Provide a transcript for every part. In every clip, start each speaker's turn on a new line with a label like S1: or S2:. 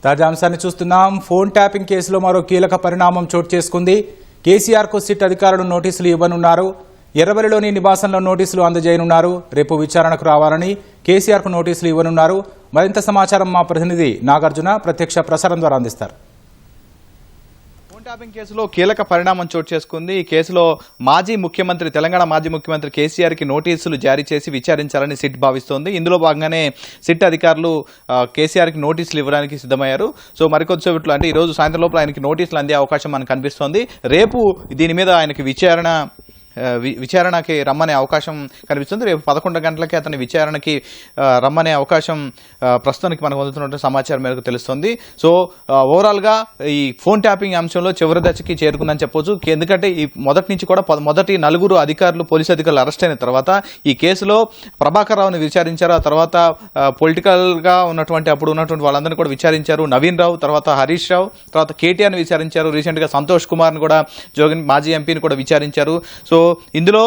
S1: తాజా అంశాన్ని చూస్తున్నాం. ఫోన్ ట్యాపింగ్ కేసులో మరో కీలక పరిణామం చోటు చేసుకుంది. కేసీఆర్కు సిట్ అధికారులు నోటీసులు ఇవ్వనున్నారు. ఎర్రవల్లిలోని నివాసంలో నోటీసులు అందజేయనున్నారు. రేపు విచారణకు రావాలని కేసీఆర్కు నోటీసులు ఇవ్వనున్నారు. మరింత సమాచారం మా ప్రతినిధి నాగార్జున ప్రత్యక్ష ప్రసారం ద్వారా అందిస్తారు.
S2: ఫోన్ ట్యాపింగ్ కేసులో కీలక పరిణామం చోటు చేసుకుంది. ఈ కేసులో తెలంగాణ మాజీ ముఖ్యమంత్రి కేసీఆర్ కి నోటీసులు జారీ చేసి విచారించాలని సిట్ భావిస్తోంది. ఇందులో భాగంగానే సిట్ అధికారులు కేసీఆర్ కి నోటీసులు ఇవ్వడానికి సిద్ధమయ్యారు. సో మరికొద్దిసేపట్లో అంటే ఈ రోజు సాయంత్రం లోపల ఆయనకి నోటీసులు అందే అవకాశం మనకు కనిపిస్తోంది. రేపు దీని మీద ఆయనకి విచారణకి రమ్మనే అవకాశం కనిపిస్తుంది. రేపు 11 గంటలకి అతని విచారణకి రమ్మనే అవకాశం ప్రస్తుతానికి మనకు అందుతున్నట్టు సమాచారం మేరకు తెలుస్తుంది. సో ఓవరాల్గా ఈ ఫోన్ ట్యాపింగ్ అంశంలో చివరి దశకి చేరుకుందని చెప్పొచ్చు. ఎందుకంటే ఈ మొదటి నుంచి కూడా మొదటి 4 పోలీసు అధికారులు అరెస్ట్ అయిన తర్వాత ఈ కేసులో ప్రభాకర్ రావుని విచారించారు. ఆ తర్వాత పొలిటికల్గా అప్పుడు ఉన్నటువంటి వాళ్ళందరినీ కూడా విచారించారు. నవీన్ రావు, తర్వాత హరీష్ రావు, తర్వాత కేటీఆర్ని విచారించారు. రీసెంట్గా సంతోష్ కుమార్ని కూడా మాజీ ఎంపీని కూడా విచారించారు. సో ఇందులో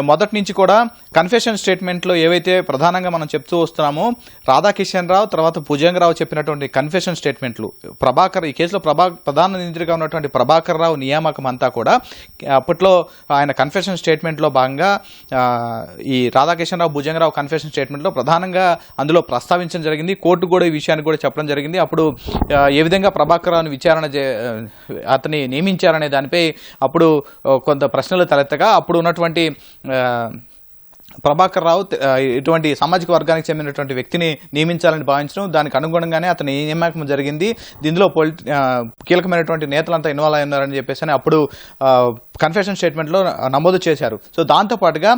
S2: మొదటి నుంచి కూడా కన్ఫెషన్ స్టేట్మెంట్లో ఏవైతే ప్రధానంగా మనం చెప్తూ వస్తున్నామో రాధాకిషన్ రావు తర్వాత భుజంగ రావు చెప్పినటువంటి కన్ఫెషన్ స్టేట్మెంట్లు ఈ కేసులో ప్రధాన నిందితుడిగా ఉన్నటువంటి ప్రభాకర్ రావు నియామకం అంతా కూడా అప్పట్లో ఆయన కన్ఫెషన్ స్టేట్మెంట్లో భాగంగా ఈ రాధాకిషన్ రావు భుజంగ రావు కన్ఫెషన్ స్టేట్మెంట్లో ప్రధానంగా అందులో ప్రస్తావించడం జరిగింది. కోర్టు కూడా ఈ విషయాన్ని కూడా చెప్పడం జరిగింది. అప్పుడు ఏ విధంగా ప్రభాకర్ రావుని అతని నియమించారనే దానిపై అప్పుడు కొంత ప్రశ్నలు తలెత్తగా అప్పుడు ఉన్నటువంటి ప్రభాకర్ రావు ఇటువంటి సామాజిక వర్గానికి చెందినటువంటి వ్యక్తిని నియమించాలని భావించడం, దానికి అనుగుణంగానే అతని నియామకం జరిగింది. దీనిలో కీలకమైనటువంటి నేతలంతా ఇన్వాల్వ్ అయి ఉన్నారని చెప్పేసి అప్పుడు కన్ఫెషన్ స్టేట్మెంట్లో నమోదు చేశారు. సో దాంతోపాటుగా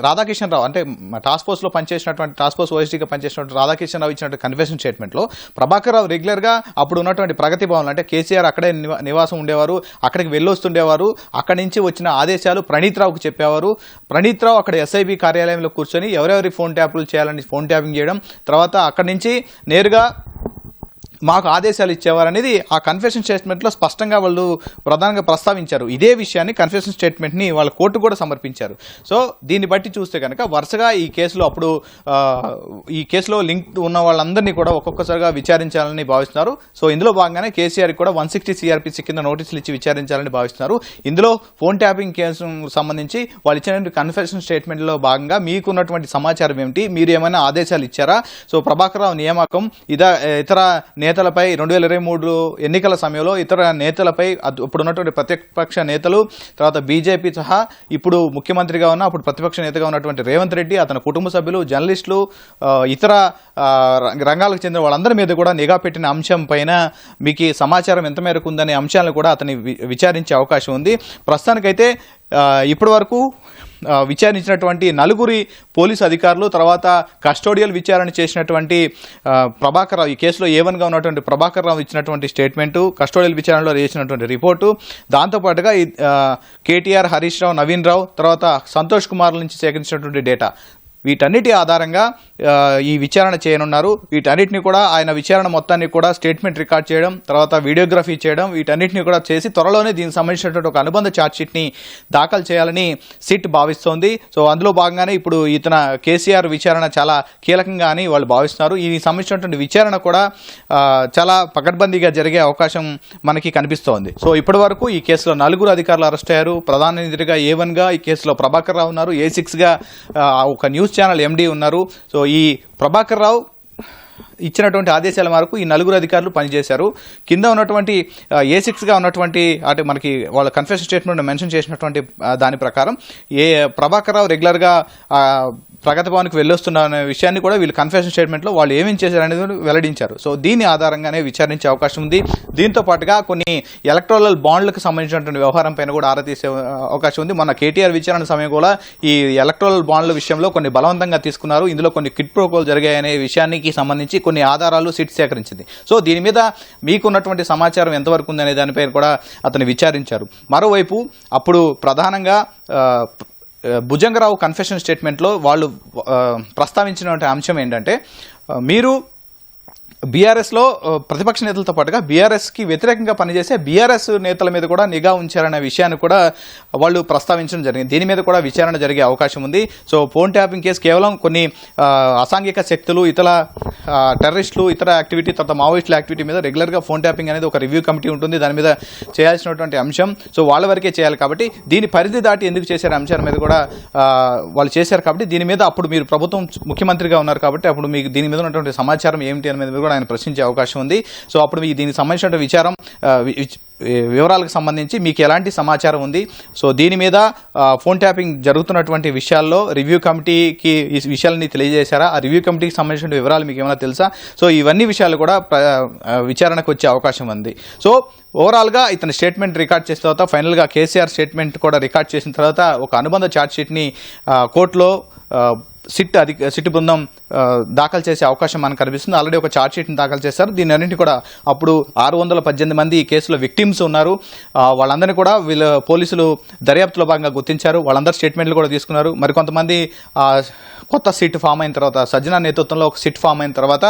S2: రాధాకిషన్ రావు అంటే టాస్క్ ఫోర్స్ ఓఎస్డీగా పనిచేసినటువంటి రాధాకిషన్ రావు ఇచ్చినటువంటి కన్ఫెషన్ స్టేట్మెంట్లో ప్రభాకర్ రావు రెగ్యులర్గా అప్పుడు ఉన్నటువంటి ప్రగతి భవన్ అంటే కేసీఆర్ అక్కడే నివాసం ఉండేవారు, అక్కడికి వెళ్ళొస్తుండేవారు. అక్కడి నుంచి వచ్చిన ఆదేశాలు ప్రణీత్ రావుకు చెప్పేవారు. ప్రణీత్ రావు అక్కడ ఎస్ఐబి కార్యాలయంలో కూర్చొని ఎవరెవరి ఫోన్ ట్యాపులు చేయాలని ఫోన్ ట్యాపింగ్ చేయడం, తర్వాత అక్కడి నుంచి నేరుగా మాకు ఆదేశాలు ఇచ్చేవారనేది ఆ కన్ఫెషన్ స్టేట్మెంట్లో స్పష్టంగా వాళ్ళు ప్రధానంగా ప్రస్తావించారు. ఇదే విషయాన్ని కన్ఫెషన్ స్టేట్మెంట్ని వాళ్ళ కోర్టు కూడా సమర్పించారు. సో దీన్ని బట్టి చూస్తే కనుక వరుసగా ఈ కేసులో లింక్ ఉన్న వాళ్ళందరినీ కూడా ఒక్కొక్కసారిగా విచారించాలని భావిస్తున్నారు. సో ఇందులో భాగంగానే కేసీఆర్ కూడా 160 CRPC కింద నోటీసులు ఇచ్చి విచారించాలని భావిస్తున్నారు. ఇందులో ఫోన్ ట్యాపింగ్ కేసు సంబంధించి వాళ్ళు ఇచ్చిన కన్ఫెషన్ స్టేట్మెంట్లో భాగంగా మీకున్నటువంటి సమాచారం ఏమిటి, మీరు ఏమైనా ఆదేశాలు ఇచ్చారా, సో ప్రభాకర్ రావు నియామకం ఇతర నేతలపై 2023 ఎన్నికల సమయంలో ఇతర నేతలపై ఇప్పుడు ఉన్నటువంటి ప్రతిపక్ష నేతలు తర్వాత బీజేపీ సహా ఇప్పుడు ముఖ్యమంత్రిగా ఉన్న అప్పుడు ప్రతిపక్ష నేతగా ఉన్నటువంటి రేవంత్ రెడ్డి, అతని కుటుంబ సభ్యులు, జర్నలిస్టులు, ఇతర రంగాలకు చెందిన వాళ్ళందరి మీద కూడా నిఘా పెట్టిన అంశం పైన మీకు సమాచారం ఎంత మేరకు ఉందనే అంశాలను కూడా అతన్ని విచారించే అవకాశం ఉంది. ప్రస్తుతానికైతే ఇప్పటి వరకు విచారించినటువంటి 4 పోలీసు అధికారులు తర్వాత కస్టోడియల్ విచారణ చేసినటువంటి ప్రభాకర్ రావు, ఈ కేసులో A1గా ఉన్నటువంటి ప్రభాకర్ రావు ఇచ్చినటువంటి స్టేట్మెంటు, కస్టోడియల్ విచారణలో చేసినటువంటి రిపోర్టు, దాంతోపాటుగా కేటీఆర్, హరీష్ రావు, నవీన్ రావు తర్వాత సంతోష్ కుమార్ నుంచి సేకరించినటువంటి డేటా, వీటన్నిటి ఆధారంగా ఈ విచారణ చేయనున్నారు. వీటన్నిటిని కూడా ఆయన విచారణ మొత్తాన్ని కూడా స్టేట్మెంట్ రికార్డ్ చేయడం, తర్వాత వీడియోగ్రఫీ చేయడం, వీటన్నిటిని కూడా చేసి త్వరలోనే దీనికి సంబంధించినటువంటి ఒక అనుబంధ ఛార్జ్షీట్ని దాఖలు చేయాలని సిట్ భావిస్తోంది. సో అందులో భాగంగానే ఇప్పుడు కేసీఆర్ విచారణ చాలా కీలకంగా అని వాళ్ళు భావిస్తున్నారు. ఈ సంబంధించినటువంటి విచారణ కూడా చాలా పకడ్బందీగా జరిగే అవకాశం మనకి కనిపిస్తోంది. సో ఇప్పటి వరకు ఈ కేసులో 4 అధికారులు అరెస్ట్ అయ్యారు. ప్రధాన నిందితుడిగా A1గా ఈ కేసులో ప్రభాకర్ రావు ఉన్నారు. A6గా ఒక న్యూస్ ఛానల్ MD ఉన్నారు. సో ఈ ప్రభాకర్ రావు ఇచ్చినటువంటి ఆదేశాల మేరకు ఈ 4 అధికారులు పనిచేశారు. కింద ఉన్నటువంటి A6గా ఉన్నటువంటి అంటే మనకి వాళ్ళ కన్ఫెషన్ స్టేట్మెంట్ మెన్షన్ చేసినటువంటి దాని ప్రకారం ప్రభాకర్ రావు రెగ్యులర్గా ప్రగతి భవన్కి వెళ్ళొస్తున్న అనే విషయాన్ని కూడా వీళ్ళు కన్ఫెషన్ స్టేట్మెంట్లో వాళ్ళు ఏమేం చేశారనేది వెల్లడించారు. సో దీని ఆధారంగానే విచారించే అవకాశం ఉంది. దీంతో పాటుగా కొన్ని ఎలక్టోరల్ బాండ్లకు సంబంధించినటువంటి వ్యవహారం పైన కూడా ఆరా తీసే అవకాశం ఉంది. మన కేటీఆర్ విచారణ సమయం కూడా ఈ ఎలక్టోరల్ బాండ్ల విషయంలో కొన్ని బలవంతంగా తీసుకున్నారు, ఇందులో కొన్ని కిట్ ప్రోకోలు జరిగాయనే విషయానికి సంబంధించి కొన్ని ఆధారాలు సిట్ సేకరించింది. సో దీని మీద మీకున్నటువంటి సమాచారం ఎంతవరకు ఉందనే దానిపై కూడా అతను విచారించారు. మరోవైపు అప్పుడు ప్రధానంగా భుజంగరావు కన్ఫెషన్ స్టేట్మెంట్లో వాళ్ళు ప్రస్తావించినటువంటి అంశం ఏంటంటే, మీరు బీఆర్ఎస్లో ప్రతిపక్ష నేతలతో పాటుగా బీఆర్ఎస్కి వ్యతిరేకంగా పనిచేసే బీఆర్ఎస్ నేతల మీద కూడా నిఘా ఉంచారనే విషయాన్ని కూడా వాళ్ళు ప్రస్తావించడం జరిగింది. దీని మీద కూడా విచారణ జరిగే అవకాశం ఉంది. సో ఫోన్ ట్యాపింగ్ కేసు కేవలం కొన్ని అసాంఘిక శక్తులు, ఇతర టెర్రరిస్టులు, ఇతర యాక్టివిటీ, తర్వాత మావోయిస్టుల యాక్టివిటీ మీద రెగ్యులర్గా ఫోన్ ట్యాపింగ్ అనేది ఒక రివ్యూ కమిటీ ఉంటుంది. దాని మీద చేయాల్సినటువంటి అంశం. సో వాళ్ళ వరకే చేయాలి కాబట్టి దీని పరిధి దాటి ఎందుకు చేశారు అంశాల మీద కూడా వాళ్ళు చేశారు కాబట్టి దీని మీద అప్పుడు మీరు ప్రభుత్వం ముఖ్యమంత్రిగా ఉన్నారు కాబట్టి అప్పుడు మీకు దీని మీద ఉన్నటువంటి సమాచారం ఏమిటి అనే మీద కూడా ఆయన ప్రశ్నించే అవకాశం ఉంది. సో అప్పుడు మీకు దీనికి సంబంధించిన విచారం వివరాలకు సంబంధించి మీకు ఎలాంటి సమాచారం ఉంది, సో దీని మీద ఫోన్ ట్యాపింగ్ జరుగుతున్నటువంటి విషయాల్లో రివ్యూ కమిటీకి ఈ విషయాలని తెలియజేశారా, ఆ రివ్యూ కమిటీకి సంబంధించిన వివరాలు మీకు ఏమైనా తెలుసా, సో ఇవన్నీ విషయాలు కూడా విచారణకు వచ్చే అవకాశం ఉంది. సో ఓవరాల్గా ఇతని స్టేట్మెంట్ రికార్డ్ చేసిన తర్వాత ఫైనల్గా కేసీఆర్ స్టేట్మెంట్ కూడా రికార్డ్ చేసిన తర్వాత ఒక అనుబంధ ఛార్జ్షీట్ని కోర్టులో సిట్ బృందం దాఖలు చేసే అవకాశం మనకు కనిపిస్తుంది. ఆల్రెడీ ఒక ఛార్జ్షీట్ని దాఖలు చేశారు. దీని అన్నింటి కూడా అప్పుడు 618 మంది ఈ కేసులో విక్టిమ్స్ ఉన్నారు. వాళ్ళందరినీ కూడా పోలీసులు దర్యాప్తులో భాగంగా గుర్తించారు. వాళ్ళందరూ స్టేట్మెంట్లు కూడా తీసుకున్నారు. మరికొంతమంది కొత్త సిట్ ఫామ్ అయిన తర్వాత, సజ్జన నేతృత్వంలో ఒక సిట్ ఫామ్ అయిన తర్వాత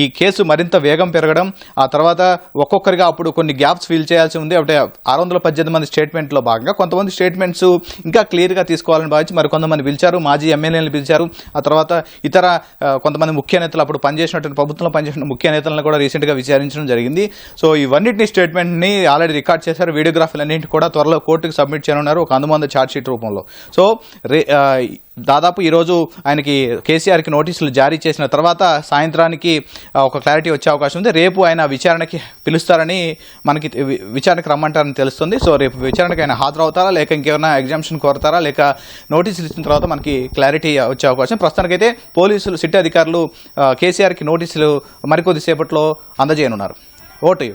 S2: ఈ కేసు మరింత వేగం పెరగడం, ఆ తర్వాత ఒక్కొక్కరిగా అప్పుడు కొన్ని గ్యాప్స్ ఫిల్ చేయాల్సి ఉంది. అంటే 618 మంది స్టేట్మెంట్లో భాగంగా కొంతమంది స్టేట్మెంట్స్ ఇంకా క్లియర్గా తీసుకోవాలని భావించి మరికొంతమంది పిలిచారు, మాజీ ఎమ్మెల్యేలను పిలిచారు. ఆ తర్వాత ఇతర కొంతమంది ముఖ్య నేతలు, అప్పుడు పనిచేసినటువంటి ప్రభుత్వంలో పనిచేసిన ముఖ్య నేతలను కూడా రీసెంట్గా విచారించడం జరిగింది. సో ఇవన్నింటినీ స్టేట్మెంట్ని ఆల్రెడీ రికార్డ్ చేశారు. వీడియోగ్రాఫీలన్నింటినీ కూడా త్వరలో కోర్టుకు సబ్మిట్ చేయనున్నారు ఒక అనుబంధ ఛార్జ్షీట్ రూపంలో. సో దాదాపు ఈరోజు ఆయనకి కేసీఆర్కి నోటీసులు జారీ చేసిన తర్వాత సాయంత్రానికి ఒక క్లారిటీ వచ్చే అవకాశం ఉంది. రేపు ఆయన విచారణకి పిలుస్తారని, మనకి విచారణకు రమ్మంటారని తెలుస్తుంది. సో రేపు విచారణకు ఆయన హాజరవుతారా, లేక ఇంకేమైనా ఎగ్జామ్షన్ కోరతారా, లేక నోటీసులు ఇచ్చిన తర్వాత మనకి క్లారిటీ వచ్చే అవకాశం. ప్రస్తుతానికైతే పోలీసులు, సిట్ అధికారులు కేసీఆర్కి నోటీసులు మరికొద్దిసేపట్లో అందజేయనున్నారు. ఓటు